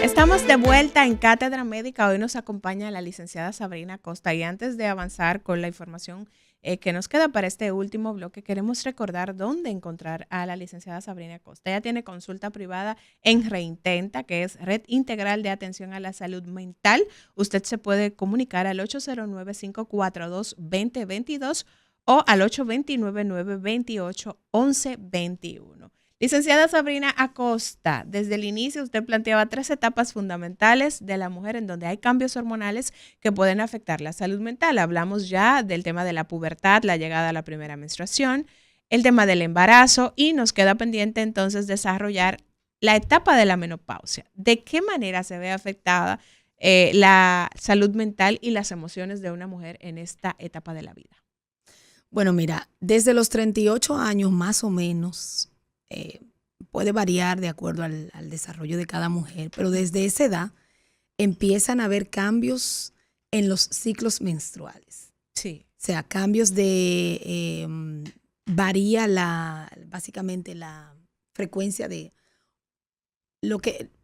Estamos de vuelta en Cátedra Médica. Hoy nos acompaña la licenciada Sabrina Costa y antes de avanzar con la información que nos queda para este último bloque, queremos recordar dónde encontrar a la licenciada Sabrina Costa. Ella tiene consulta privada en Reintenta, que es Red Integral de Atención a la Salud Mental. Usted se puede comunicar al 809-542-2022 o al 829-928-1121. Licenciada Sabrina Acosta, desde el inicio usted planteaba 3 etapas fundamentales de la mujer en donde hay cambios hormonales que pueden afectar la salud mental. Hablamos ya del tema de la pubertad, la llegada a la primera menstruación, el tema del embarazo y nos queda pendiente entonces desarrollar la etapa de la menopausia. ¿De qué manera se ve afectada la salud mental y las emociones de una mujer en esta etapa de la vida? Bueno, mira, desde los 38 años más o menos, puede variar de acuerdo al desarrollo de cada mujer, pero desde esa edad empiezan a haber cambios en los ciclos menstruales. Sí. O sea, cambios de, varía básicamente la frecuencia de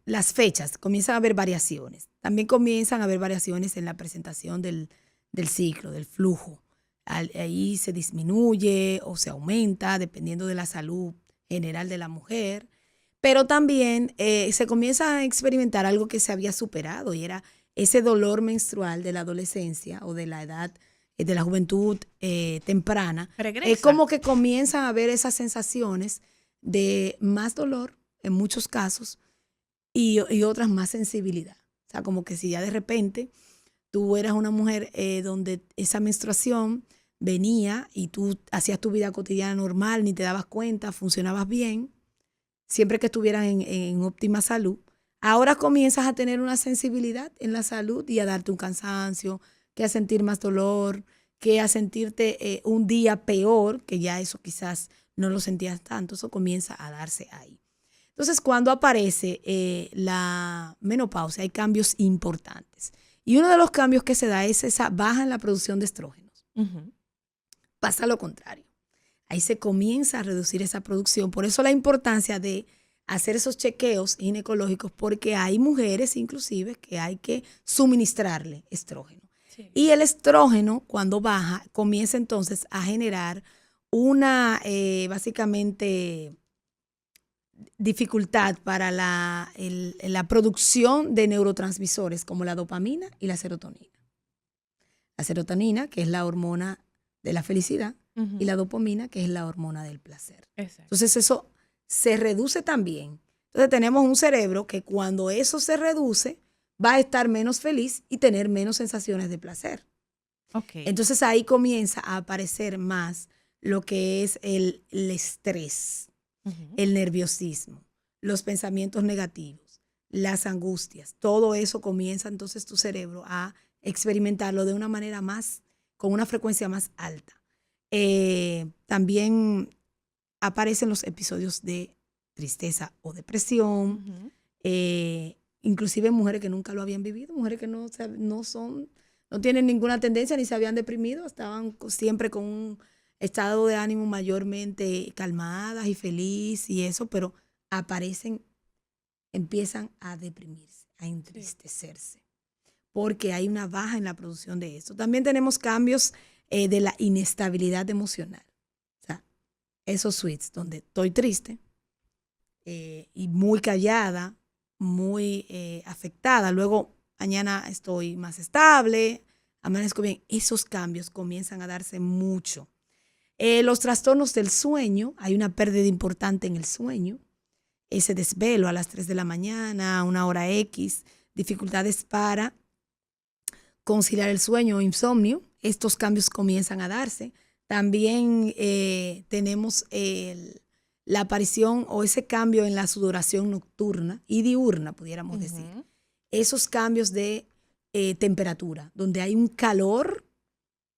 las fechas, comienzan a haber variaciones. También comienzan a haber variaciones en la presentación del ciclo, del flujo. Ahí se disminuye o se aumenta dependiendo de la salud general de la mujer, pero también se comienza a experimentar algo que se había superado y era ese dolor menstrual de la adolescencia o de la edad, de la juventud temprana. Es como que comienzan a haber esas sensaciones de más dolor en muchos casos y otras más sensibilidad. O sea, como que si ya de repente tú eras una mujer donde esa menstruación venía y tú hacías tu vida cotidiana normal, ni te dabas cuenta, funcionabas bien, siempre que estuvieras en óptima salud. Ahora comienzas a tener una sensibilidad en la salud y a darte un cansancio, que a sentir más dolor, que a sentirte un día peor, que ya eso quizás no lo sentías tanto, eso comienza a darse ahí. Entonces, cuando aparece la menopausia, hay cambios importantes. Y uno de los cambios que se da es esa baja en la producción de estrógenos. Uh-huh. Pasa lo contrario. Ahí se comienza a reducir esa producción. Por eso la importancia de hacer esos chequeos ginecológicos, porque hay mujeres inclusive que hay que suministrarle estrógeno. Sí. Y el estrógeno, cuando baja, comienza entonces a generar una, básicamente, dificultad para la producción de neurotransmisores como la dopamina y la serotonina. La serotonina, que es la hormona de la felicidad, uh-huh, y la dopamina, que es la hormona del placer. Exacto. Entonces eso se reduce también. Entonces tenemos un cerebro que cuando eso se reduce va a estar menos feliz y tener menos sensaciones de placer. Okay. Entonces ahí comienza a aparecer más lo que es el estrés, uh-huh, el nerviosismo, los pensamientos negativos, las angustias. Todo eso comienza entonces tu cerebro a experimentarlo de una manera más, con una frecuencia más alta. También aparecen los episodios de tristeza o depresión, uh-huh, inclusive mujeres que nunca lo habían vivido, mujeres que no tienen ninguna tendencia ni se habían deprimido, estaban siempre con un estado de ánimo mayormente calmadas y feliz y eso, pero empiezan a deprimirse, a entristecerse, porque hay una baja en la producción de esto. También tenemos cambios de la inestabilidad emocional. O sea, esos switches donde estoy triste y muy callada, muy afectada, luego mañana estoy más estable, amanezco bien. Esos cambios comienzan a darse mucho. Los trastornos del sueño, hay una pérdida importante en el sueño, ese desvelo a las 3 de la mañana, a una hora X, dificultades para conciliar el sueño o insomnio, estos cambios comienzan a darse. También tenemos la aparición o ese cambio en la sudoración nocturna y diurna, pudiéramos, uh-huh, decir. Esos cambios de temperatura, donde hay un calor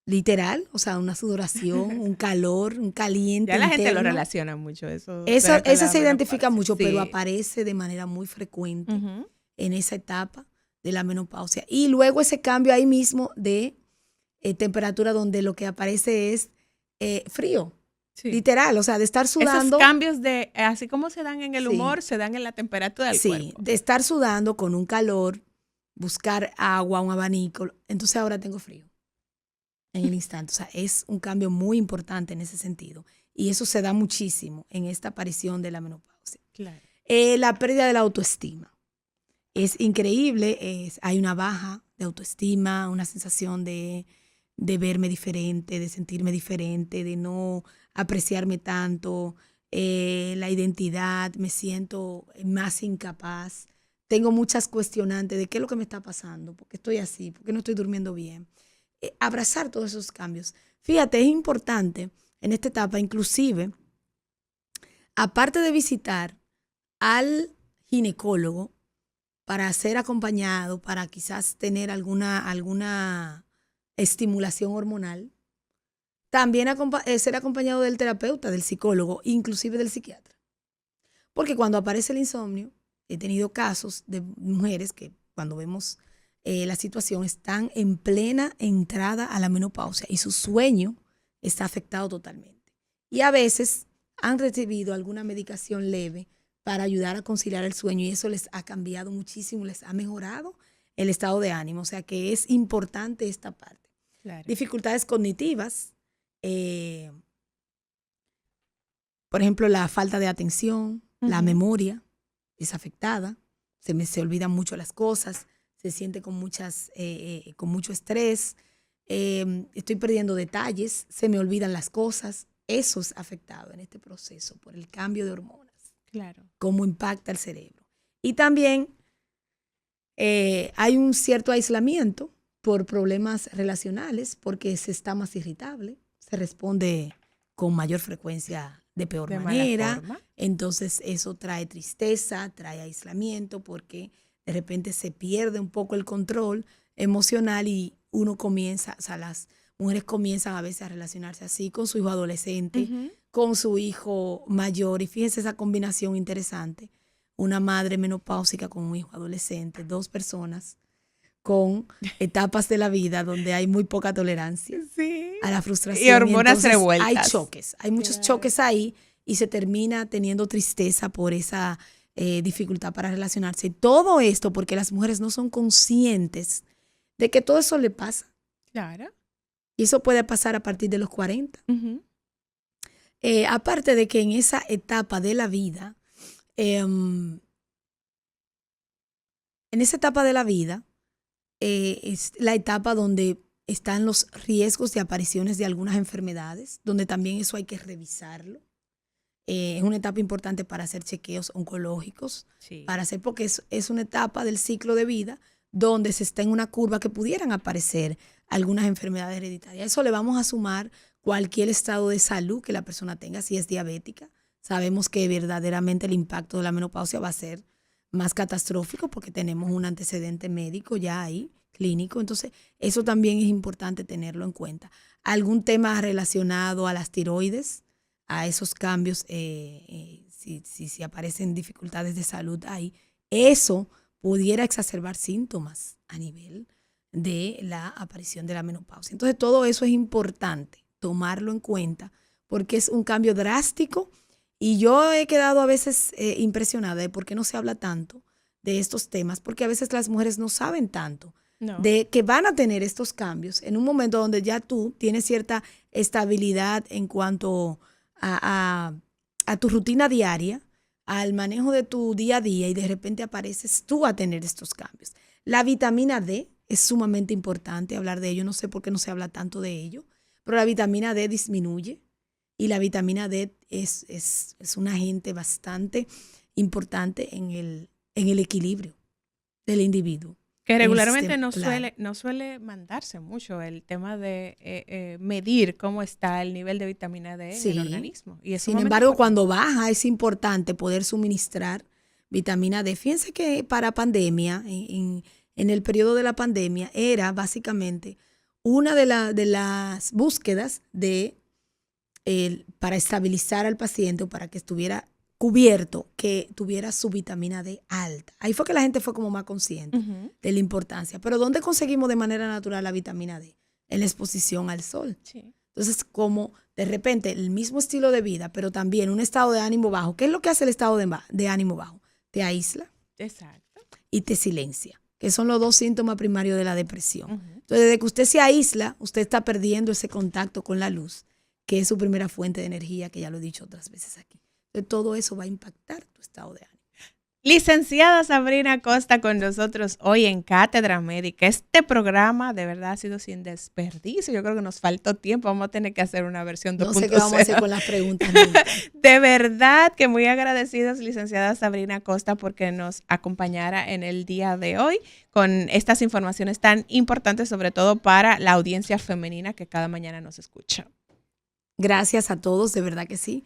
literal, o sea, una sudoración, un calor, un caliente ya la interno. gente lo relaciona mucho. Eso se identifica mucho, sí, pero aparece de manera muy frecuente, uh-huh, en esa etapa de la menopausia. Y luego ese cambio ahí mismo de temperatura donde lo que aparece es frío. Sí. Literal, o sea, de estar sudando. Esos cambios de, así como se dan en el Sí. humor, se dan en la temperatura del Sí, cuerpo. de estar sudando con un calor, buscar agua, un abanico. Entonces ahora tengo frío en el instante. O sea, es un cambio muy importante en ese sentido. Y eso se da muchísimo en esta aparición de la menopausia. Claro. La pérdida de la autoestima. Es increíble, hay una baja de autoestima, una sensación de verme diferente, de sentirme diferente, de no apreciarme tanto, la identidad, me siento más incapaz. Tengo muchas cuestionantes de qué es lo que me está pasando, por qué estoy así, por qué no estoy durmiendo bien. Abrazar todos esos cambios. Fíjate, es importante en esta etapa, inclusive, aparte de visitar al ginecólogo, para ser acompañado, para quizás tener alguna estimulación hormonal, también ser acompañado del terapeuta, del psicólogo, inclusive del psiquiatra. Porque cuando aparece el insomnio, he tenido casos de mujeres que cuando vemos la situación están en plena entrada a la menopausia y su sueño está afectado totalmente. Y a veces han recibido alguna medicación leve para ayudar a conciliar el sueño y eso les ha cambiado muchísimo, les ha mejorado el estado de ánimo. O sea que es importante esta parte. Claro. Dificultades cognitivas, por ejemplo, la falta de atención, la memoria es afectada, se olvidan mucho las cosas, se siente con mucho estrés, estoy perdiendo detalles, se me olvidan las cosas. Eso es afectado en este proceso por el cambio de hormonas. Claro. Cómo impacta el cerebro. Y también hay un cierto aislamiento por problemas relacionales, porque se está más irritable, se responde con mayor frecuencia de peor manera. Entonces eso trae tristeza, trae aislamiento, porque de repente se pierde un poco el control emocional y uno comienza, o sea, las mujeres comienzan a veces a relacionarse así con su hijo adolescente, con su hijo mayor. Y fíjense esa combinación interesante. Una madre menopáusica con un hijo adolescente, dos personas con etapas de la vida donde hay muy poca tolerancia a la frustración. Y hormonas revueltas. Hay choques, hay muchos choques ahí y se termina teniendo tristeza por esa dificultad para relacionarse. Y todo esto porque las mujeres no son conscientes de que todo eso le pasa. Claro. Y eso puede pasar a partir de los 40. Aparte de que en esa etapa de la vida, es la etapa donde están los riesgos de apariciones de algunas enfermedades, donde también eso hay que revisarlo. Es una etapa importante para hacer chequeos oncológicos, porque es una etapa del ciclo de vida donde se está en una curva que pudieran aparecer algunas enfermedades hereditarias. A eso le vamos a sumar cualquier estado de salud que la persona tenga, si es diabética. Sabemos que verdaderamente el impacto de la menopausia va a ser más catastrófico porque tenemos un antecedente médico ya ahí, clínico. Entonces, eso también es importante tenerlo en cuenta. Algún tema relacionado a las tiroides, a esos cambios, si aparecen dificultades de salud ahí, eso pudiera exacerbar síntomas a nivel de la aparición de la menopausia. Entonces, todo eso es importante tomarlo en cuenta porque es un cambio drástico y yo he quedado a veces impresionada de por qué no se habla tanto de estos temas, porque a veces las mujeres no saben tanto de que van a tener estos cambios en un momento donde ya tú tienes cierta estabilidad en cuanto a tu rutina diaria, al manejo de tu día a día y de repente apareces tú a tener estos cambios. La vitamina D es sumamente importante hablar de ello, no sé por qué no se habla tanto de ello, pero la vitamina D disminuye y la vitamina D es un agente bastante importante en el equilibrio del individuo. Que regularmente no suele mandarse mucho el tema de medir cómo está el nivel de vitamina D en el organismo. Y sin embargo, cuando baja es importante poder suministrar vitamina D. Fíjense que para pandemia, en el periodo de la pandemia, era básicamente una de las búsquedas para estabilizar al paciente o para que estuviera cubierto, que tuviera su vitamina D alta. Ahí fue que la gente fue como más consciente de la importancia. Pero ¿dónde conseguimos de manera natural la vitamina D? En la exposición al sol. Sí. Entonces, como de repente el mismo estilo de vida, pero también un estado de ánimo bajo. ¿Qué es lo que hace el estado de ánimo bajo? Te aísla. Exacto. Y te silencia, que son los dos síntomas primarios de la depresión. Ujú. Entonces, desde que usted se aísla, usted está perdiendo ese contacto con la luz, que es su primera fuente de energía, que ya lo he dicho otras veces aquí. Entonces, todo eso va a impactar tu estado de ánimo. Licenciada Sabrina Costa con nosotros hoy en Cátedra Médica. Este programa de verdad ha sido sin desperdicio. Yo creo que nos faltó tiempo. Vamos a tener que hacer una versión 2.0. No sé qué vamos a hacer con las preguntas nunca. De verdad que muy agradecidos, licenciada Sabrina Costa, porque nos acompañara en el día de hoy con estas informaciones tan importantes, sobre todo para la audiencia femenina que cada mañana nos escucha. Gracias a todos, de verdad que sí.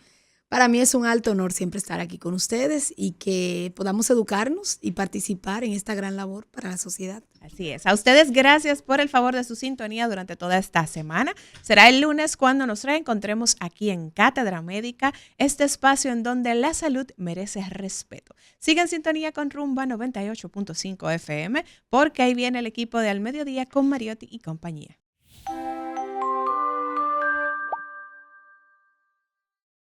Para mí es un alto honor siempre estar aquí con ustedes y que podamos educarnos y participar en esta gran labor para la sociedad. Así es. A ustedes gracias por el favor de su sintonía durante toda esta semana. Será el lunes cuando nos reencontremos aquí en Cátedra Médica, este espacio en donde la salud merece respeto. Sigan en sintonía con Rumba 98.5 FM porque ahí viene el equipo de Al Mediodía con Mariotti y compañía.